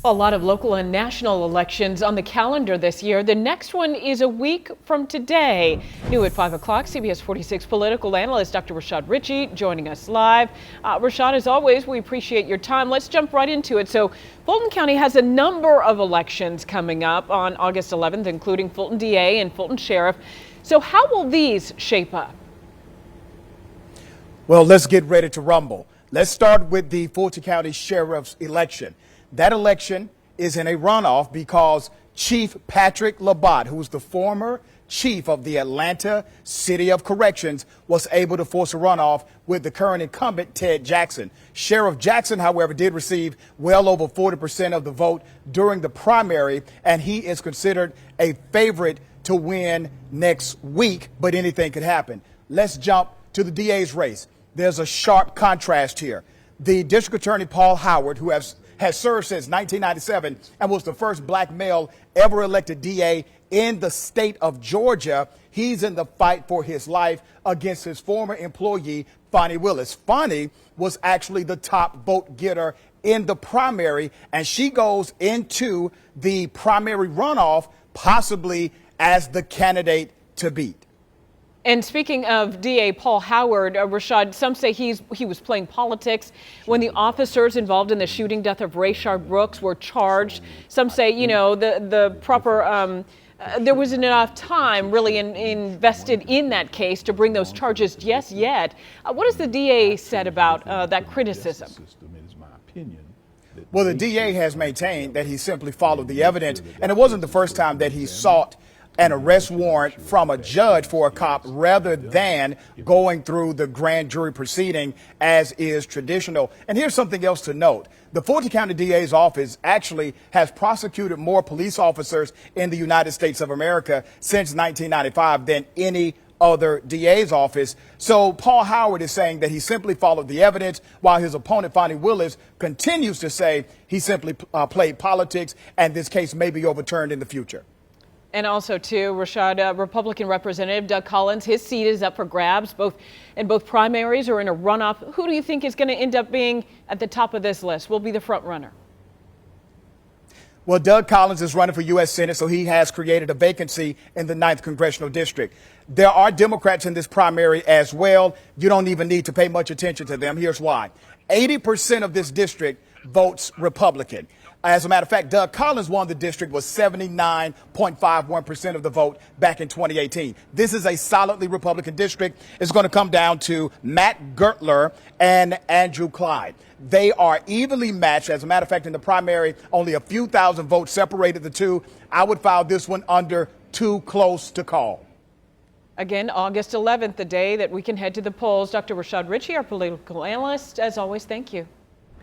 A lot of local and national elections on the calendar this year. The next one is a week from today. New at 5 o'clock, CBS 46 political analyst Dr. Rashad Richey joining us live. Rashad, as always, we appreciate your time. Let's jump right into it. So Fulton County has a number of elections coming up on August 11th, including Fulton DA and Fulton Sheriff. So how will these shape up? Well, let's get ready to rumble. Let's start with the Fulton County Sheriff's election. That election is in a runoff because Chief Patrick Labatt, who's the former chief of the Atlanta City of Corrections, was able to force a runoff with the current incumbent, Ted Jackson. Sheriff Jackson, however, did receive well over 40% of the vote during the primary, and he is considered a favorite to win next week, but anything could happen. Let's jump to the DA's race. There's a sharp contrast here. The District Attorney Paul Howard, who has served since 1997 and was the first black male ever elected DA in the state of Georgia. He's in the fight for his life against his former employee, Fani Willis. Fani was actually the top vote getter in the primary, and she goes into the primary runoff possibly as the candidate to beat. And speaking of DA Paul Howard, Rashad, some say he was playing politics when the officers involved in the shooting death of Rashad Brooks were charged. Some say, you know, the proper there wasn't enough time really invested in that case to bring those charges just yet. What has the DA said about that criticism? Well, the DA has maintained that he simply followed the evidence, and it wasn't the first time that he sought an arrest warrant from a judge for a cop rather than going through the grand jury proceeding as is traditional. And here's something else to note. The Fulton County DA's office actually has prosecuted more police officers in the United States of America since 1995 than any other DA's office. So Paul Howard is saying that he simply followed the evidence, while his opponent, Fani Willis, continues to say he simply played politics and this case may be overturned in the future. And also, too, Rashad, Republican Representative Doug Collins, his seat is up for grabs, both primaries or in a runoff. Who do you think is going to end up being at the top of this list? Will be the front runner? Well, Doug Collins is running for U.S. Senate, so he has created a vacancy in the 9th Congressional District. There are Democrats in this primary as well. You don't even need to pay much attention to them. Here's why. 80% of this district votes Republican. As a matter of fact, Doug Collins won the district with 79.51% of the vote back in 2018. This is a solidly Republican district. It's going to come down to Matt Gertler and Andrew Clyde. They are evenly matched. As a matter of fact, in the primary, only a few thousand votes separated the two. I would file this one under too close to call. Again, August 11th, the day that we can head to the polls. Dr. Rashad Richey, our political analyst, as always, thank you.